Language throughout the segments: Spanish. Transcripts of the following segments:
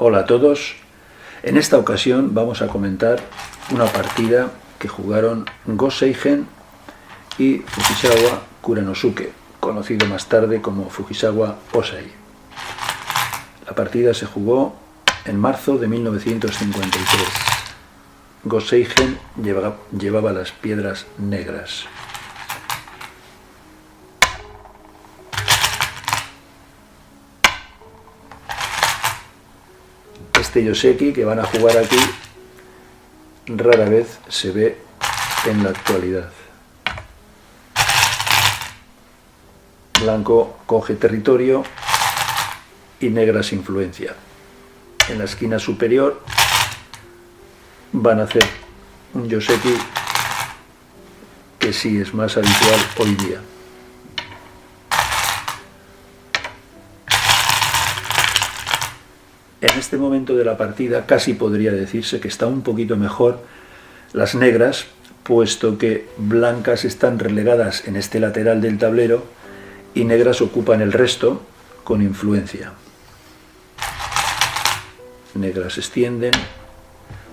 Hola a todos. En esta ocasión vamos a comentar una partida que jugaron Go Seigen y Fujisawa Kuranosuke, conocido más tarde como Fujisawa Osai. La partida se jugó en marzo de 1953. Go Seigen llevaba las piedras negras. Este Yoseki que van a jugar aquí rara vez se ve en la actualidad. Blanco coge territorio y negras influencia. En la esquina superior van a hacer un Yoseki que sí es más habitual hoy día. En este momento de la partida casi podría decirse que está un poquito mejor las negras, puesto que blancas están relegadas en este lateral del tablero y negras ocupan el resto con influencia. Negras extienden,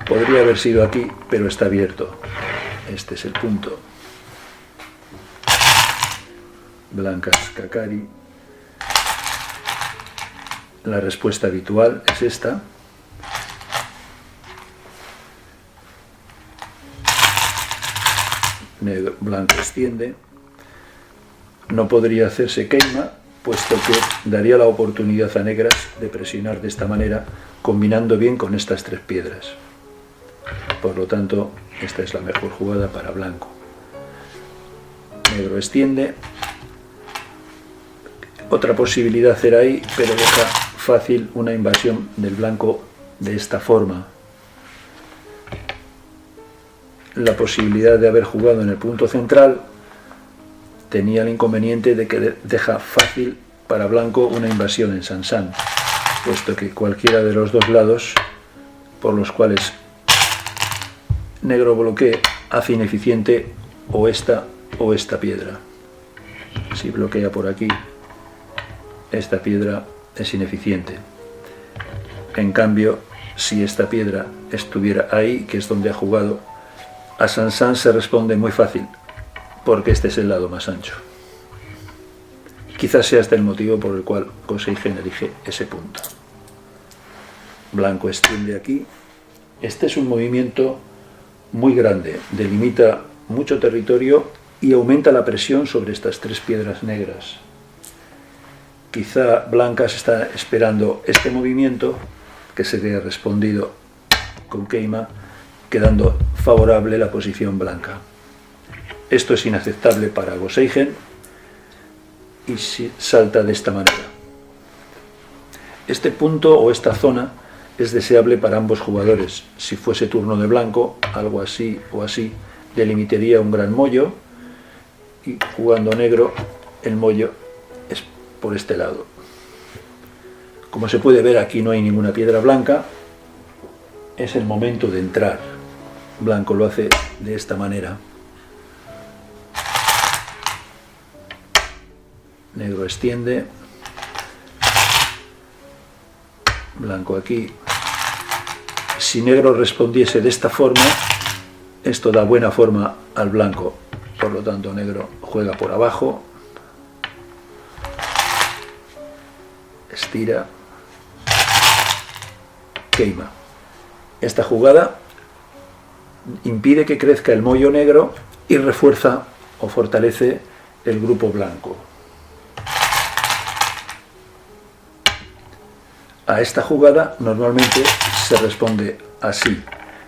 podría haber sido aquí, pero está abierto. Este es el punto. Blancas Kakari. La respuesta habitual es esta. Negro, blanco extiende. No podría hacerse queima, puesto que daría la oportunidad a negras de presionar de esta manera, combinando bien con estas tres piedras. Por lo tanto, esta es la mejor jugada para blanco. Negro extiende. Otra posibilidad era ahí, pero deja fácil una invasión del blanco de esta forma. La posibilidad de haber jugado en el punto central tenía el inconveniente de que deja fácil para blanco una invasión en Sansan, puesto que cualquiera de los dos lados por los cuales negro bloquee hace ineficiente o esta piedra. Si bloquea por aquí, esta piedra es ineficiente. En cambio, si esta piedra estuviera ahí, que es donde ha jugado, a Sansan se responde muy fácil, porque este es el lado más ancho. Quizás sea este el motivo por el cual Go Seigen elige ese punto. Blanco extiende aquí. Este es un movimiento muy grande, delimita mucho territorio y aumenta la presión sobre estas tres piedras negras. Quizá blancas está esperando este movimiento, que sería respondido con queima, quedando favorable la posición blanca. Esto es inaceptable para Go Seigen y salta de esta manera. Este punto o esta zona es deseable para ambos jugadores. Si fuese turno de blanco, algo así o así, delimitaría un gran mollo, y jugando negro, el mollo es por este lado. Como se puede ver, aquí no hay ninguna piedra blanca. Es el momento de entrar. Blanco lo hace de esta manera. Negro extiende. Blanco aquí. Si negro respondiese de esta forma, esto da buena forma al blanco. Por lo tanto, negro juega por abajo. Estira. Queima. Esta jugada impide que crezca el mollo negro y refuerza o fortalece el grupo blanco. A esta jugada normalmente se responde así,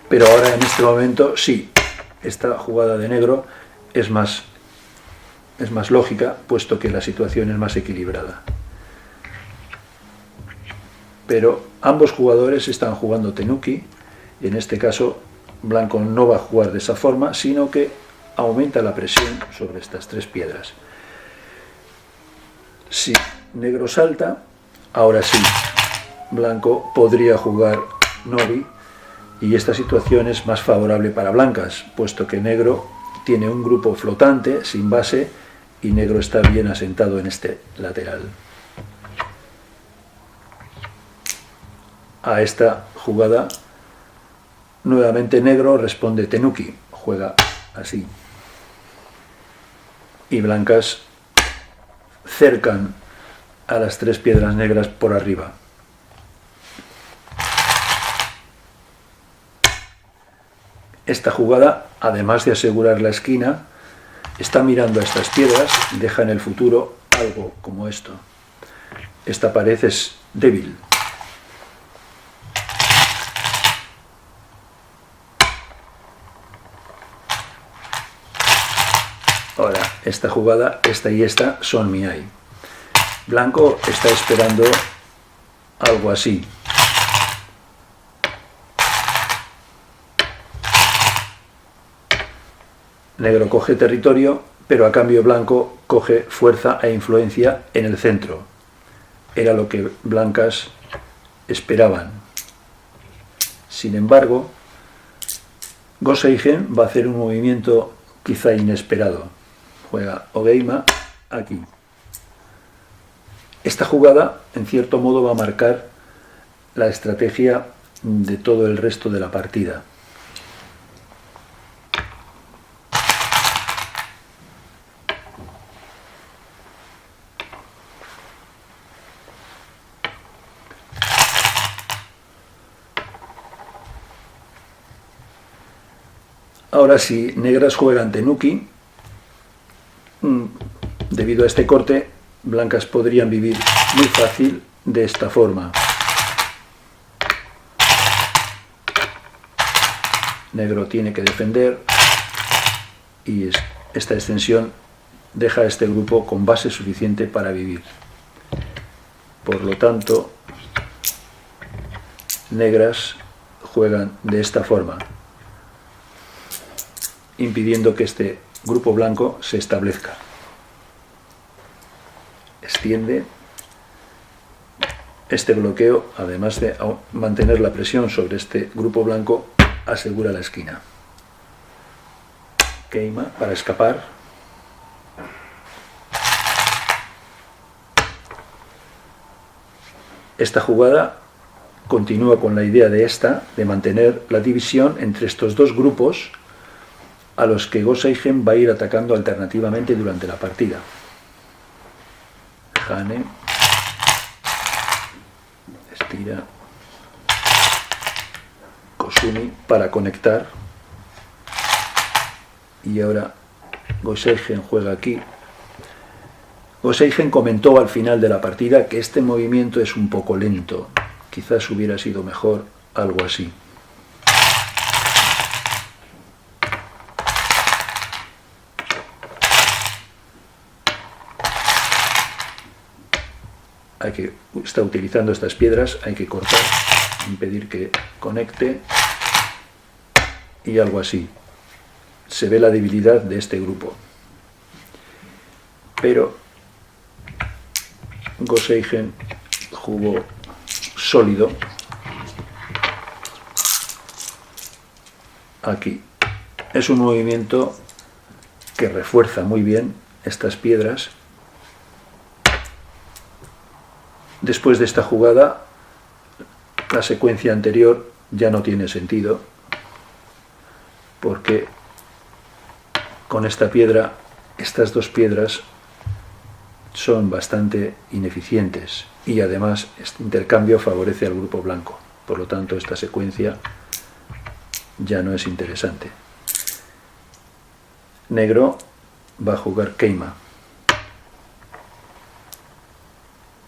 pero ahora en este momento sí, esta jugada de negro es más lógica, puesto que la situación es más equilibrada. Pero ambos jugadores están jugando tenuki, y en este caso blanco no va a jugar de esa forma, sino que aumenta la presión sobre estas tres piedras. Si negro salta, ahora sí, blanco podría jugar nobi, y esta situación es más favorable para blancas, puesto que negro tiene un grupo flotante, sin base, y negro está bien asentado en este lateral. A esta jugada nuevamente negro responde tenuki, juega así. Y blancas cercan a las 3 piedras negras por arriba. Esta jugada, además de asegurar la esquina, está mirando a estas piedras y deja en el futuro algo como esto. Esta pared es débil. Ahora, esta jugada, esta y esta son Miai. Blanco está esperando algo así. Negro coge territorio, pero a cambio blanco coge fuerza e influencia en el centro. Era lo que blancas esperaban. Sin embargo, Go Seigen va a hacer un movimiento quizá inesperado. Juega Ogeima aquí. Esta jugada, en cierto modo, va a marcar la estrategia de todo el resto de la partida. Ahora, si negras juegan tenuki, debido a este corte, blancas podrían vivir muy fácil de esta forma. Negro tiene que defender y esta extensión deja a este grupo con base suficiente para vivir. Por lo tanto, negras juegan de esta forma, impidiendo que este grupo blanco se establezca. Extiende este bloqueo, además de mantener la presión sobre este grupo blanco, asegura la esquina. Queima para escapar. Esta jugada continúa con la idea de mantener la división entre estos dos grupos, a los que Go Seigen va a ir atacando alternativamente durante la partida. Hane estira Kosumi para conectar, y ahora Go Seigen juega aquí. Go Seigen comentó al final de la partida que este movimiento es un poco lento, quizás hubiera sido mejor algo así. Está utilizando estas piedras, hay que cortar, impedir que conecte, y algo así. Se ve la debilidad de este grupo. Pero Go Seigen jugó sólido aquí. Es un movimiento que refuerza muy bien estas piedras. Después de esta jugada, la secuencia anterior ya no tiene sentido, porque con esta piedra, estas dos piedras son bastante ineficientes, y además este intercambio favorece al grupo blanco. Por lo tanto, esta secuencia ya no es interesante. Negro va a jugar Keima.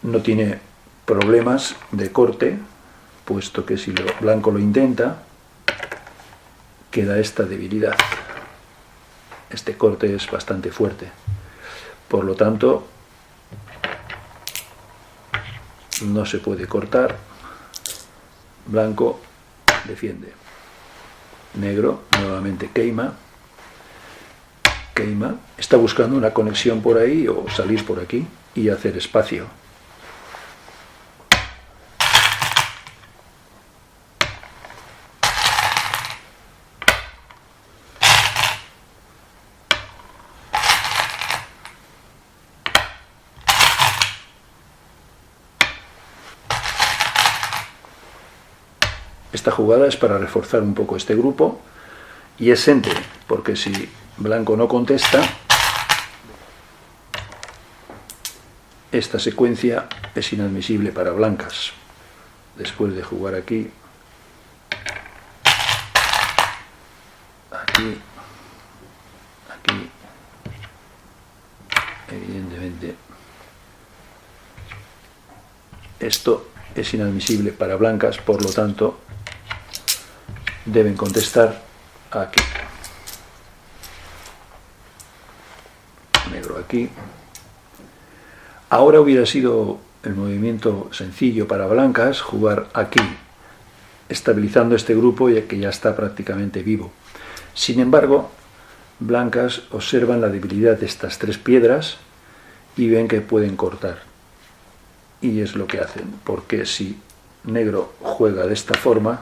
No tiene problemas de corte, puesto que si lo blanco lo intenta, queda esta debilidad. Este corte es bastante fuerte. Por lo tanto, no se puede cortar. Blanco defiende. Negro nuevamente Keima. Keima está buscando una conexión por ahí o salir por aquí y hacer espacio. Esta jugada es para reforzar un poco este grupo y es ente, porque si blanco no contesta, esta secuencia es inadmisible para blancas. Después de jugar aquí, aquí, aquí, evidentemente esto es inadmisible para blancas, por lo tanto deben contestar aquí. Negro aquí. Ahora hubiera sido el movimiento sencillo para blancas jugar aquí, estabilizando este grupo ya que ya está prácticamente vivo. Sin embargo, blancas observan la debilidad de estas tres piedras y ven que pueden cortar. Y es lo que hacen, porque si negro juega de esta forma,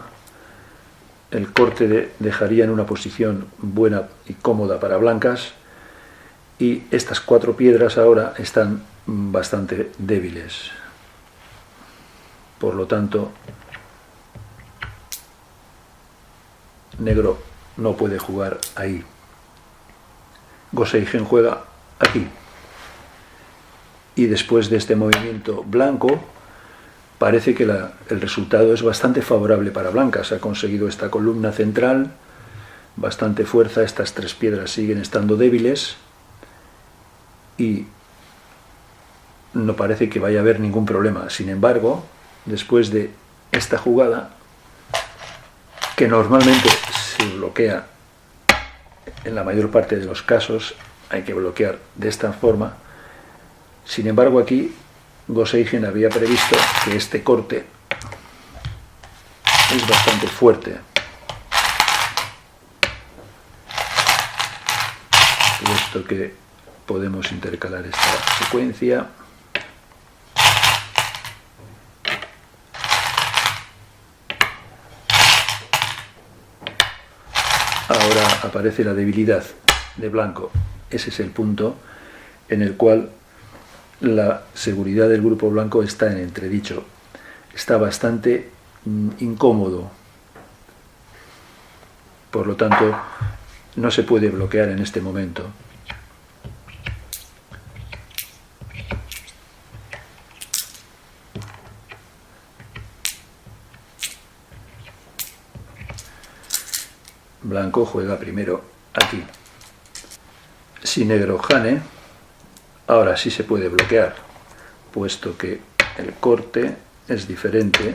el corte dejaría en una posición buena y cómoda para blancas, y estas cuatro piedras ahora están bastante débiles. Por lo tanto, negro no puede jugar ahí. Goseige juega aquí. Y después de este movimiento blanco, parece que el resultado es bastante favorable para blancas. Ha conseguido esta columna central, bastante fuerza, estas tres piedras siguen estando débiles y no parece que vaya a haber ningún problema. Sin embargo, después de esta jugada, que normalmente se bloquea en la mayor parte de los casos, hay que bloquear de esta forma. Sin embargo, aquí Goseige había previsto que este corte es bastante fuerte, puesto que podemos intercalar esta secuencia. Ahora aparece la debilidad de blanco. Ese es el punto en el cual la seguridad del grupo blanco está en entredicho. Está bastante incómodo. Por lo tanto, no se puede bloquear en este momento. Blanco juega primero aquí. Si negro gane, ahora sí se puede bloquear, puesto que el corte es diferente.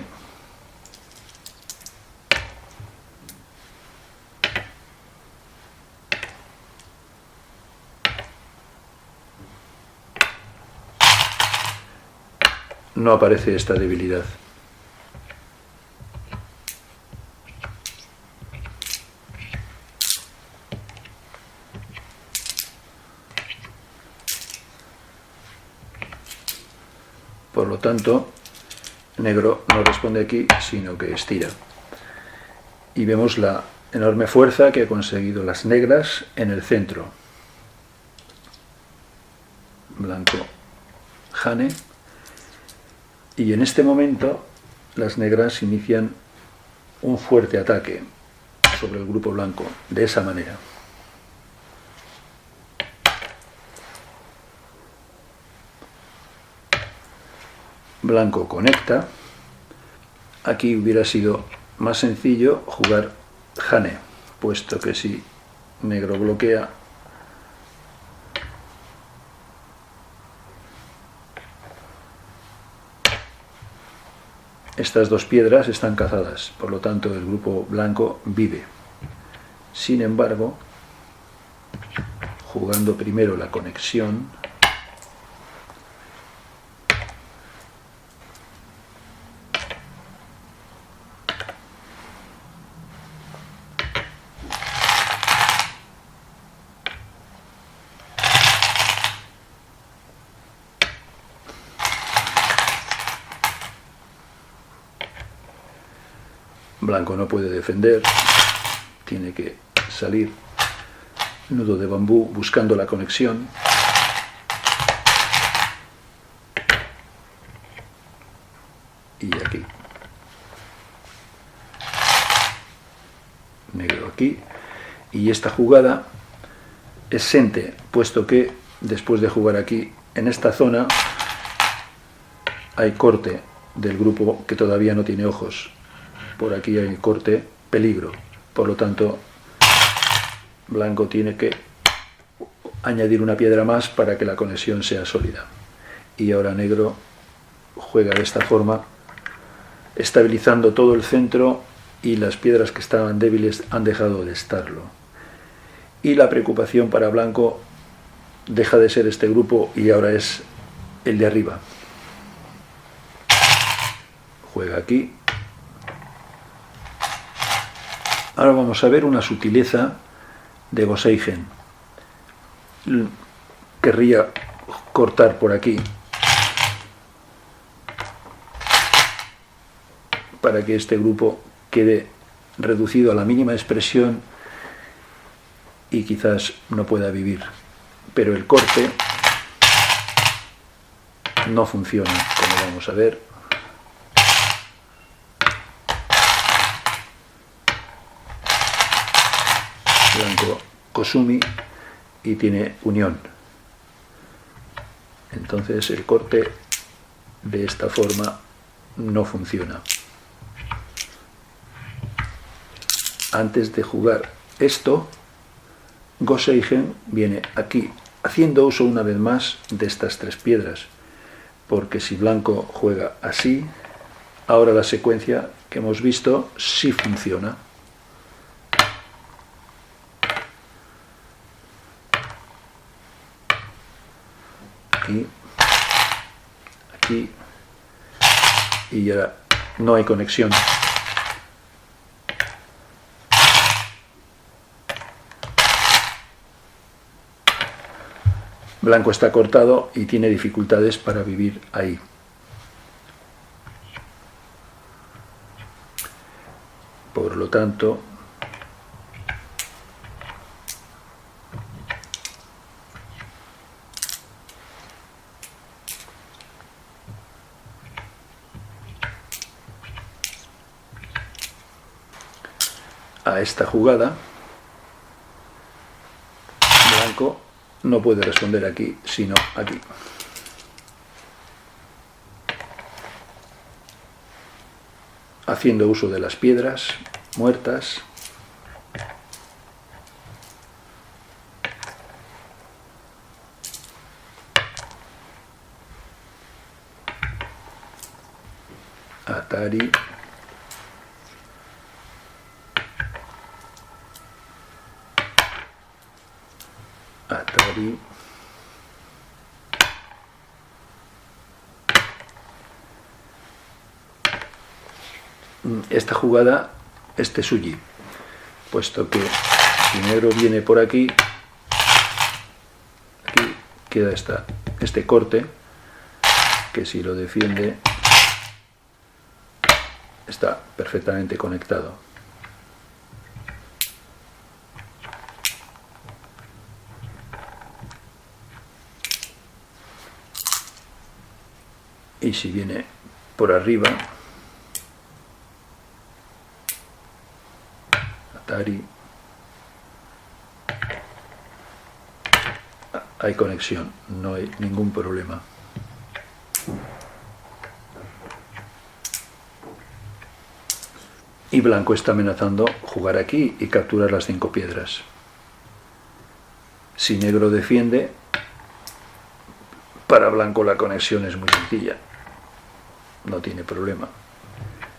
No aparece esta debilidad. Por lo tanto, negro no responde aquí, sino que estira. Y vemos la enorme fuerza que han conseguido las negras en el centro. Blanco jane. Y en este momento, las negras inician un fuerte ataque sobre el grupo blanco, de esa manera. Blanco conecta. Aquí hubiera sido más sencillo jugar jane, puesto que si negro bloquea, estas dos piedras están cazadas, por lo tanto el grupo blanco vive. Sin embargo, jugando primero la conexión, blanco no puede defender, tiene que salir. Nudo de bambú buscando la conexión. Y aquí. negro aquí. Y esta jugada es sente, puesto que después de jugar aquí en esta zona hay corte del grupo que todavía no tiene ojos. Por aquí hay corte, peligro. Por lo tanto, blanco tiene que añadir una piedra más para que la conexión sea sólida. Y ahora negro juega de esta forma, estabilizando todo el centro, y las piedras que estaban débiles han dejado de estarlo. Y la preocupación para blanco deja de ser este grupo y ahora es el de arriba. Juega aquí. Ahora vamos a ver una sutileza de Gosseigen. Querría cortar por aquí para que este grupo quede reducido a la mínima expresión y quizás no pueda vivir. Pero el corte no funciona, como vamos a ver. Blanco Kosumi y tiene unión. Entonces el corte de esta forma no funciona. Antes de jugar esto, Gosseigen viene aquí haciendo uso una vez más de estas tres piedras, porque si blanco juega así, ahora la secuencia que hemos visto sí funciona. Aquí, aquí, y ya no hay conexión. Blanco está cortado y tiene dificultades para vivir ahí. Por lo tanto, a esta jugada, blanco no puede responder aquí, sino aquí. Haciendo uso de las piedras muertas. Atari. Atari. Esta jugada es Tsuji, puesto que si negro viene por aquí, aquí queda este corte, que si lo defiende está perfectamente conectado. Y si viene por arriba, Atari, hay conexión, no hay ningún problema. Y blanco está amenazando jugar aquí y capturar las 5 piedras. Si negro defiende, para blanco la conexión es muy sencilla, no tiene problema.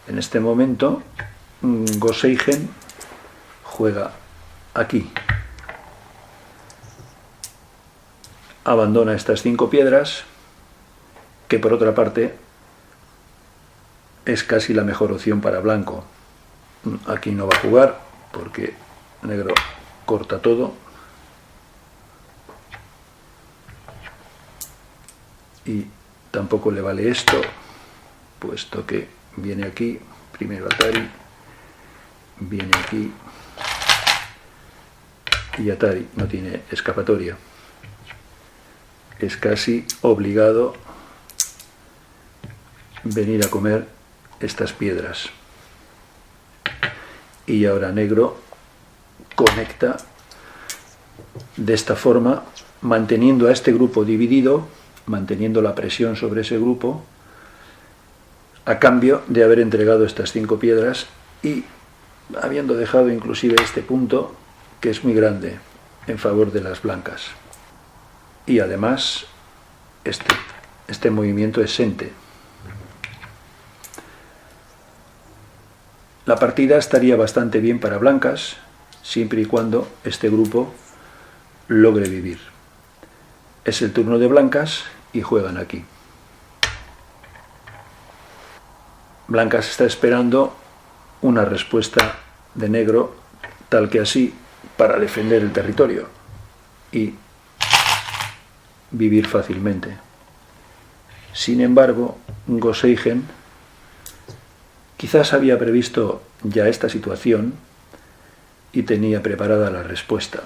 En este momento, Gosseigen juega aquí, abandona estas 5 piedras, que por otra parte es casi la mejor opción para blanco. Aquí no va a jugar porque negro corta todo y tampoco le vale esto, puesto que viene aquí, primero Atari, viene aquí y Atari no tiene escapatoria. Es casi obligado venir a comer estas piedras. Y ahora negro conecta de esta forma, manteniendo a este grupo dividido, manteniendo la presión sobre ese grupo, a cambio de haber entregado estas 5 piedras y habiendo dejado inclusive este punto, que es muy grande, en favor de las blancas. Y además, este movimiento es sente. La partida estaría bastante bien para blancas, siempre y cuando este grupo logre vivir. Es el turno de blancas y juegan aquí. Blancas está esperando una respuesta de negro, tal que así, para defender el territorio y vivir fácilmente. Sin embargo, Gosheigen quizás había previsto ya esta situación y tenía preparada la respuesta.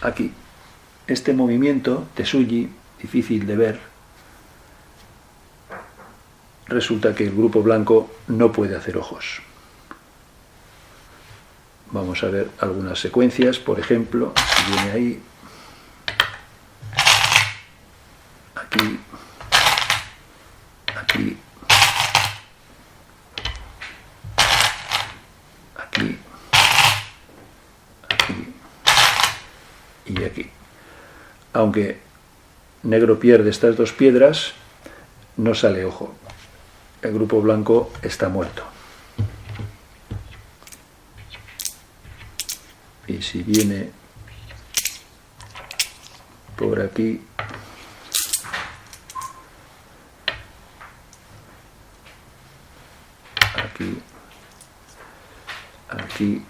Aquí, este movimiento, Tetsuji, difícil de ver, resulta que el grupo blanco no puede hacer ojos. Vamos a ver algunas secuencias, por ejemplo, si viene ahí, aquí, aquí, aquí, aquí y aquí. Aunque negro pierde estas 2 piedras, no sale ojo. El grupo blanco está muerto. Y si viene por aquí, aquí, aquí,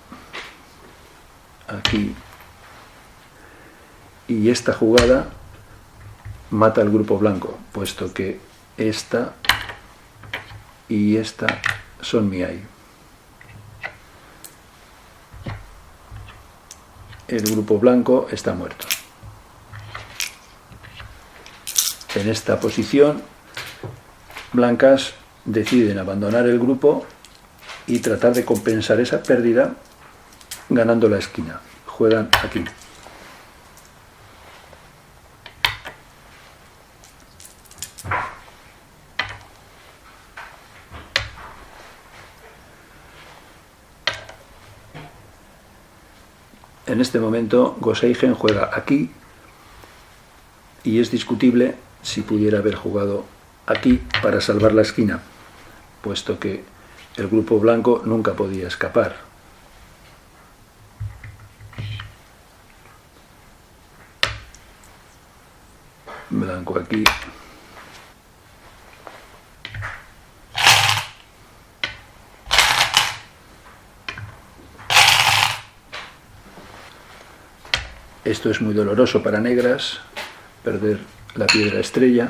aquí, y esta jugada mata al grupo blanco, puesto que esta y esta son Miai. El grupo blanco está muerto. En esta posición, blancas deciden abandonar el grupo y tratar de compensar esa pérdida ganando la esquina. Juegan aquí. En este momento Gosheigen juega aquí y es discutible si pudiera haber jugado aquí para salvar la esquina, puesto que el grupo blanco nunca podía escapar. Blanco aquí. Esto es muy doloroso para negras, perder la piedra estrella,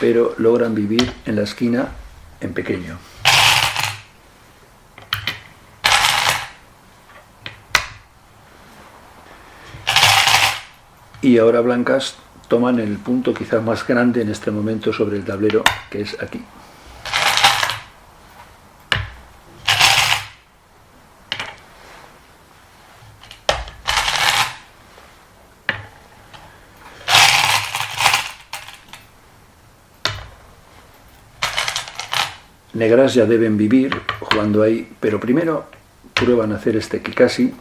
pero logran vivir en la esquina en pequeño. Y ahora blancas toman el punto quizás más grande en este momento sobre el tablero, que es aquí. Negras ya deben vivir jugando ahí, pero primero prueban a hacer este kikasi,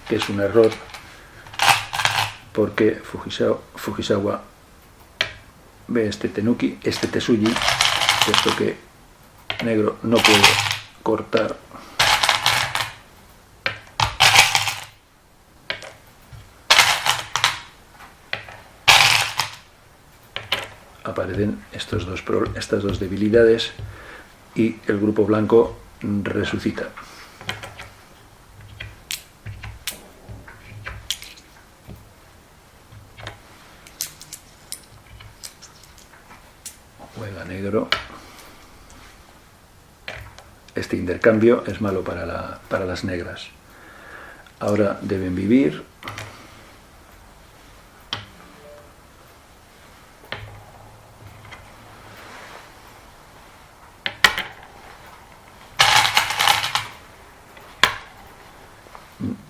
que es un error, porque Fujisawa ve este tenuki, este tetsuji, puesto que negro no puede cortar. Aparecen estas dos debilidades y el grupo blanco resucita. Juega negro. Este intercambio es malo para las negras. Ahora deben vivir.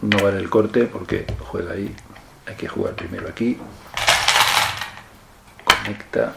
no vale el corte porque juega ahí, hay que jugar primero aquí, conecta,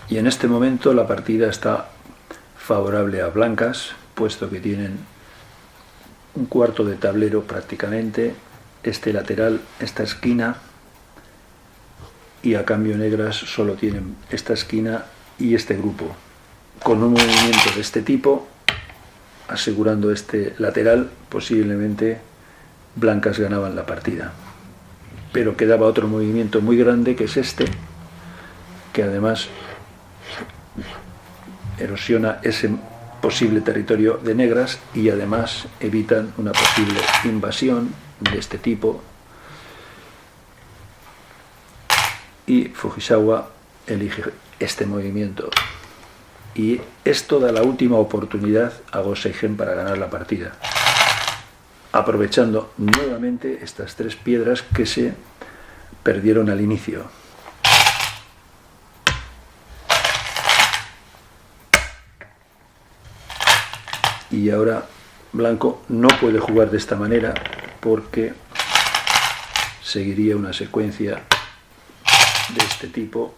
y en este momento la partida está favorable a blancas, puesto que tienen un cuarto de tablero prácticamente, este lateral, esta esquina, y a cambio negras solo tienen esta esquina y este grupo. Con un movimiento de este tipo, asegurando este lateral, posiblemente blancas ganaban la partida. Pero quedaba otro movimiento muy grande, que es este, que además erosiona ese posible territorio de negras y además evitan una posible invasión de este tipo, y Fujisawa elige este movimiento, y esto da la última oportunidad a Go Seigen para ganar la partida, aprovechando nuevamente estas tres piedras que se perdieron al inicio. Y ahora blanco no puede jugar de esta manera porque seguiría una secuencia de este tipo.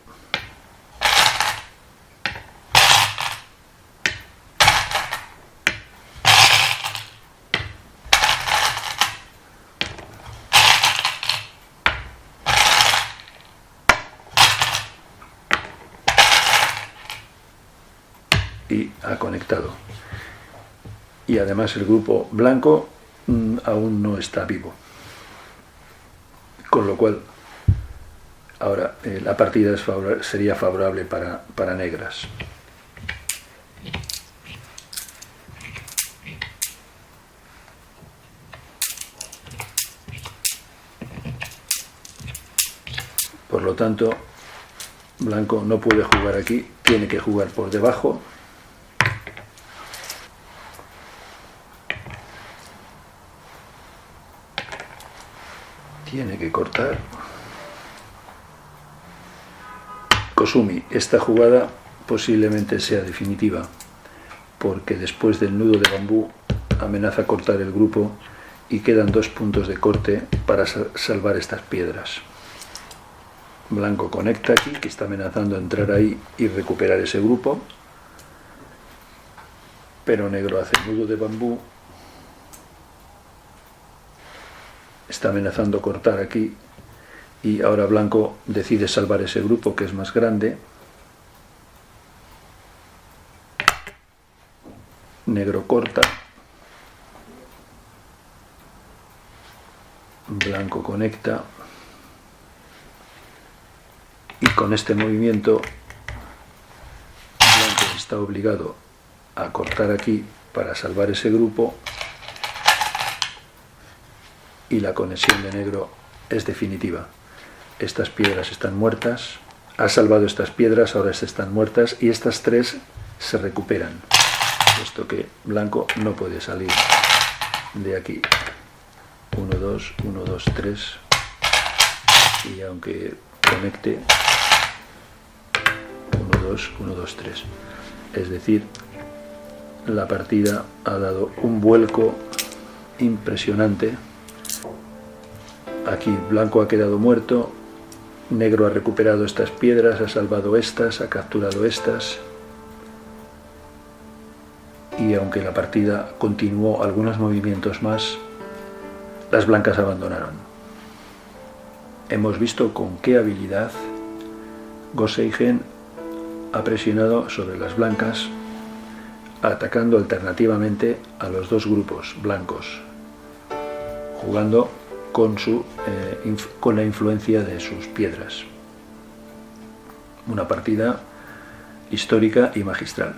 Y ha conectado. Y además el grupo blanco aún no está vivo. Con lo cual, ahora la partida sería favorable para negras. Por lo tanto, blanco no puede jugar aquí, tiene que jugar por debajo. Tiene que cortar. Kosumi, esta jugada posiblemente sea definitiva, porque después del nudo de bambú amenaza cortar el grupo y quedan 2 puntos de corte para salvar estas piedras. Blanco conecta aquí, que está amenazando entrar ahí y recuperar ese grupo, pero negro hace el nudo de bambú, está amenazando cortar aquí, y ahora blanco decide salvar ese grupo, que es más grande. Negro corta, blanco conecta, y con este movimiento blanco está obligado a cortar aquí para salvar ese grupo, y la conexión de negro es definitiva. Estas piedras están muertas, ha salvado estas piedras, ahora están muertas, y estas 3 se recuperan, puesto que blanco no puede salir de aquí. 1, 2, 1, 2, 3, y aunque conecte 1, 2, 1, 2, 3, es decir, la partida ha dado un vuelco impresionante. Aquí blanco ha quedado muerto, negro ha recuperado estas piedras, ha salvado estas, ha capturado estas, y aunque la partida continuó algunos movimientos más, las blancas abandonaron. Hemos visto con qué habilidad Go Seigen ha presionado sobre las blancas, atacando alternativamente a los 2 grupos blancos, jugando con la influencia de sus piedras. Una partida histórica y magistral.